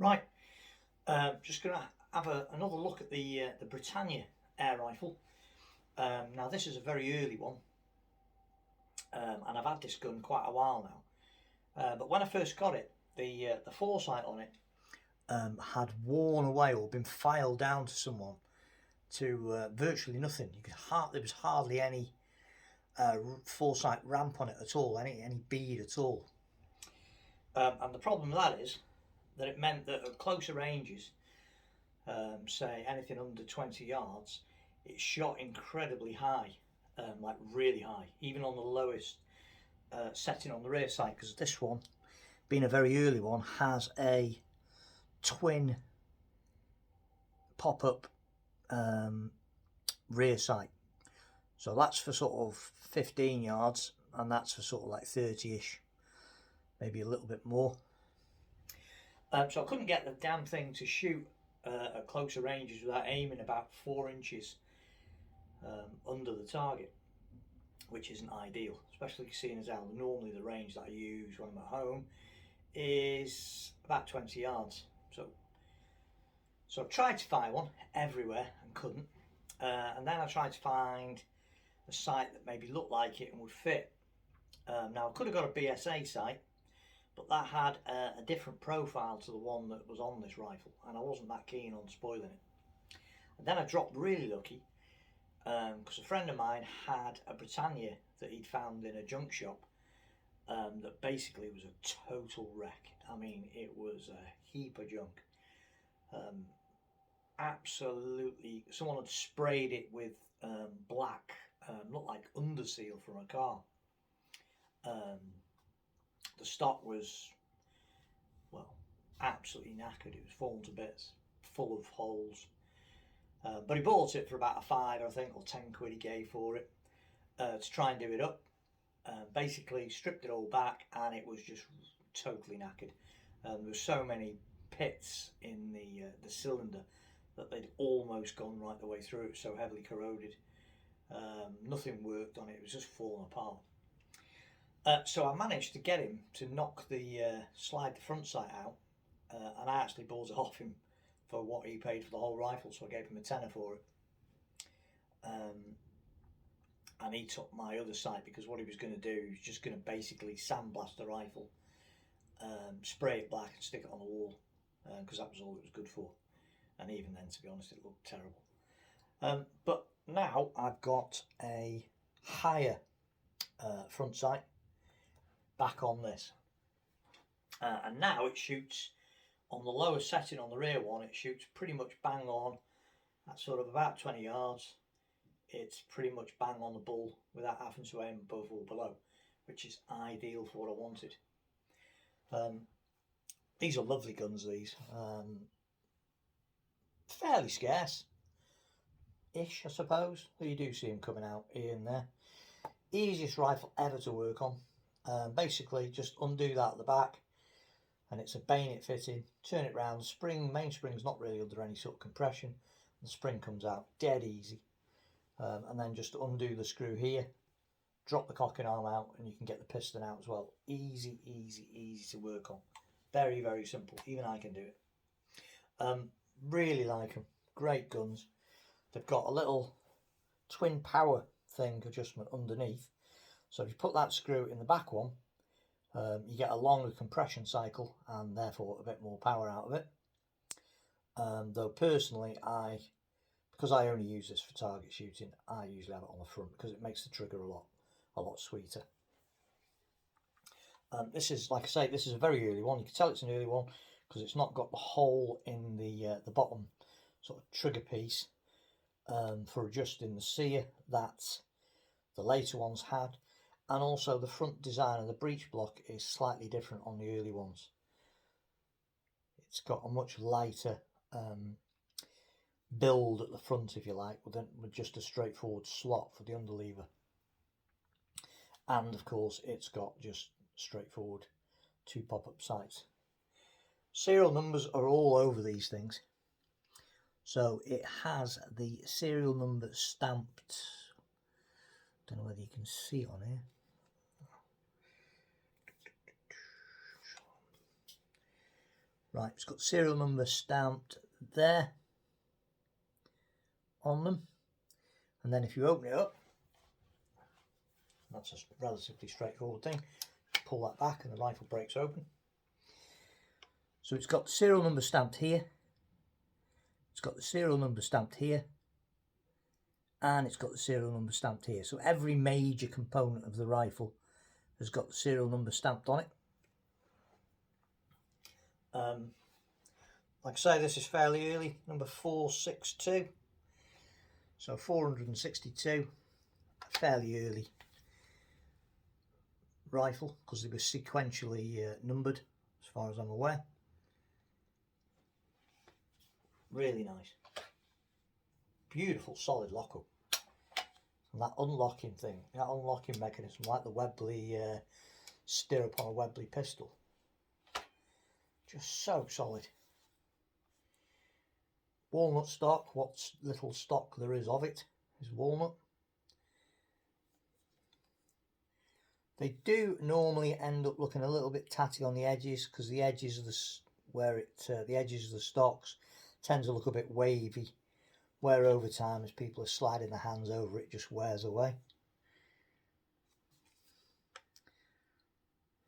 Right, just going to have another look at the Brittania air rifle. Now this is a very early one, and I've had this gun quite a while now. But when I first got it, the foresight on it had worn away or been filed down to someone to virtually nothing. There was hardly any foresight ramp on it at all, any bead at all. And the problem with that is that it meant that at closer ranges, say anything under 20 yards, it shot incredibly high, like really high, even on the lowest setting on the rear sight, because this one, being a very early one, has a twin pop-up rear sight. So that's for sort of 15 yards, and that's for sort of like 30-ish, maybe a little bit more. So I couldn't get the damn thing to shoot at closer ranges without aiming about 4 inches under the target, which isn't ideal, especially seeing as how normally the range that I use when I'm at home is about 20 yards. So I tried to fire one everywhere and couldn't, and then I tried to find a sight that maybe looked like it and would fit. Now I could have got a BSA sight, but that had a different profile to the one that was on this rifle, and I wasn't that keen on spoiling it. And then I dropped really lucky, because a friend of mine had a Brittania that he'd found in a junk shop, that basically was a total wreck. I mean, it was a heap of junk. Absolutely, someone had sprayed it with black, looked like underseal from a car. The stock was, well, absolutely knackered. It was falling to bits, full of holes. But he bought it for about a five, I think, or 10 quid he gave for it, to try and do it up. Basically stripped it all back, and it was just totally knackered. There were so many pits in the cylinder that they'd almost gone right the way through. It was so heavily corroded. Nothing worked on it. It was just falling apart. So I managed to get him to knock slide the front sight out, and I actually bought it off him for what he paid for the whole rifle, so I gave him a tenner for it. And he took my other sight, because what he was going to do, he was just going to basically sandblast the rifle, spray it black and stick it on the wall, because that was all it was good for. And even then, to be honest, it looked terrible. But now I've got a higher front sight back on this, and now it shoots on the lower setting on the rear one. It shoots pretty much bang on at sort of about 20 yards. It's pretty much bang on the bull without having to aim above or below, which is ideal for what I wanted. These are lovely guns, these. Fairly scarce ish, I suppose. You do see them coming out here and there. Easiest rifle ever to work on. Basically just undo that at the back, and it's a bayonet fitting. Turn it round. Main spring's not really under any sort of compression. The spring comes out dead easy. And then just undo the screw here, drop the cocking arm out, and you can get the piston out as well. Easy, easy, easy to work on. Very, very simple. Even I can do it. Really like them. Great guns. They've got a little twin power thing adjustment underneath. So if you put that screw in the back one, you get a longer compression cycle and therefore a bit more power out of it. Though personally, because I only use this for target shooting, I usually have it on the front because it makes the trigger a lot sweeter. This is, like I say, this is a very early one. You can tell it's an early one because it's not got the hole in the bottom sort of trigger piece for adjusting the sear that the later ones had, and also the front design of the breech block is slightly different on the early ones. It's got a much lighter build at the front, if you like, with just a straightforward slot for the underlever, and of course it's got just straightforward 2 pop-up sights. Serial numbers are all over these things, so it has the serial number stamped. Don't know whether you can see it on here. Right, it's got serial number stamped there on them, and then if you open it up, that's a relatively straightforward thing. Pull that back and the rifle breaks open. So it's got the serial number stamped here, it's got the serial number stamped here, and it's got the serial number stamped here. So every major component of the rifle has got the serial number stamped on it. Like I say, this is fairly early, number 462. So 462, a fairly early rifle, because they were sequentially numbered as far as I'm aware. Really nice. Beautiful solid lockup. And that unlocking thing, that unlocking mechanism, like the Webley stirrup on a Webley pistol. Just so solid. Walnut stock, what little stock there is of it is walnut. They do normally end up looking a little bit tatty on the edges, because the edges of the edges of the stocks tend to look a bit wavy, where over time, as people are sliding their hands over it, just wears away.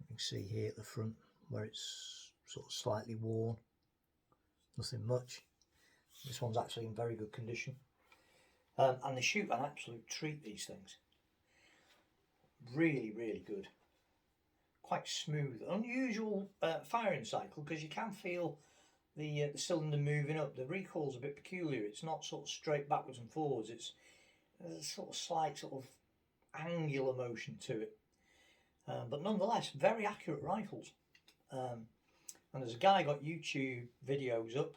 You can see here at the front where it's sort of slightly worn. Nothing much. This one's actually in very good condition. And they shoot an absolute treat, these things. Really, really good. Quite smooth. Unusual firing cycle, because you can feel the cylinder moving up. The recoil's a bit peculiar. It's not sort of straight backwards and forwards. There's a sort of slight sort of angular motion to it. But nonetheless, very accurate rifles. And there's a guy got YouTube videos up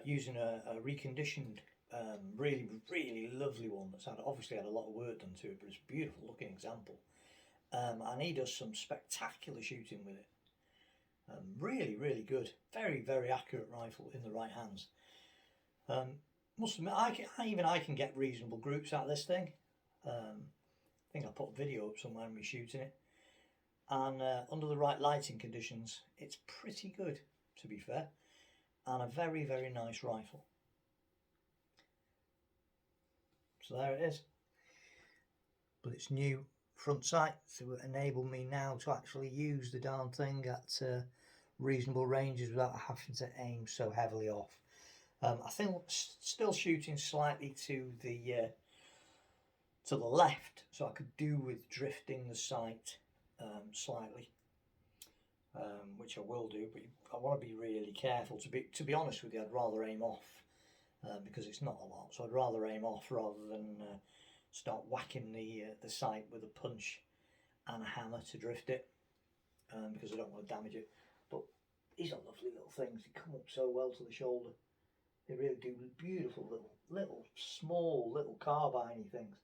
using a reconditioned, really, really lovely one that's obviously had a lot of work done to it, but it's a beautiful looking example. And he does some spectacular shooting with it. Really, really good. Very, very accurate rifle in the right hands. Must admit, I can get reasonable groups out of this thing. I think I put a video up somewhere of me shooting it. And under the right lighting conditions, it's pretty good, to be fair. And a very, very nice rifle. So there it is. But it's new front sight, so it enabled me now to actually use the darn thing at reasonable ranges without having to aim so heavily off. I think still shooting slightly to the left, so I could do with drifting the sight slightly, which I will do. But I want to be really careful. To be honest with you, I'd rather aim off because it's not a lot. So I'd rather aim off rather than start whacking the sight with a punch and a hammer to drift it, because I don't want to damage it. But these are lovely little things. They come up so well to the shoulder. They really do. Beautiful little small little carbine things.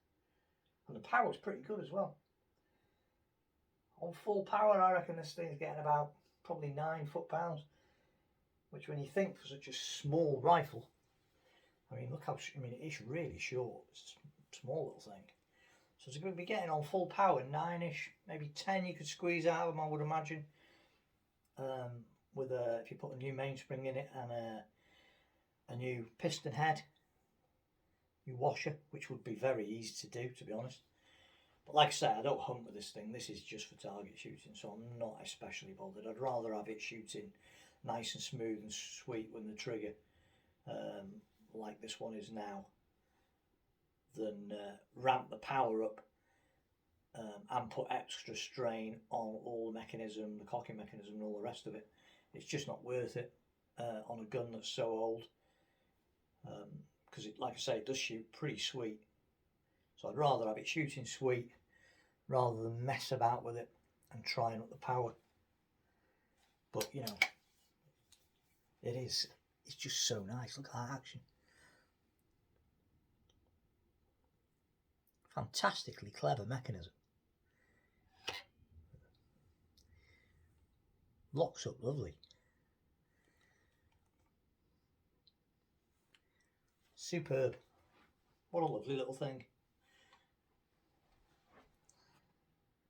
And the power's pretty good as well. On full power, I reckon this thing's getting about probably 9 foot-pounds, which when you think for such a small rifle, I mean, look how, it's really short. It's a small little thing. So it's going to be getting on full power, 9-ish, maybe 10 you could squeeze out of them, I would imagine. If you put a new mainspring in it and a new piston head, new washer, which would be very easy to do, to be honest. But like I say, I don't hunt with this thing. This is just for target shooting, so I'm not especially bothered. I'd rather have it shooting nice and smooth and sweet when the trigger, like this one is now, than ramp the power up and put extra strain on all the mechanism, the cocking mechanism and all the rest of it. It's just not worth it on a gun that's so old, because like I say, it does shoot pretty sweet. So I'd rather have it shooting sweet rather than mess about with it and trying up the power. But you know, it's just so nice. Look at that action. Fantastically clever mechanism. Locks up lovely. Superb. What a lovely little thing.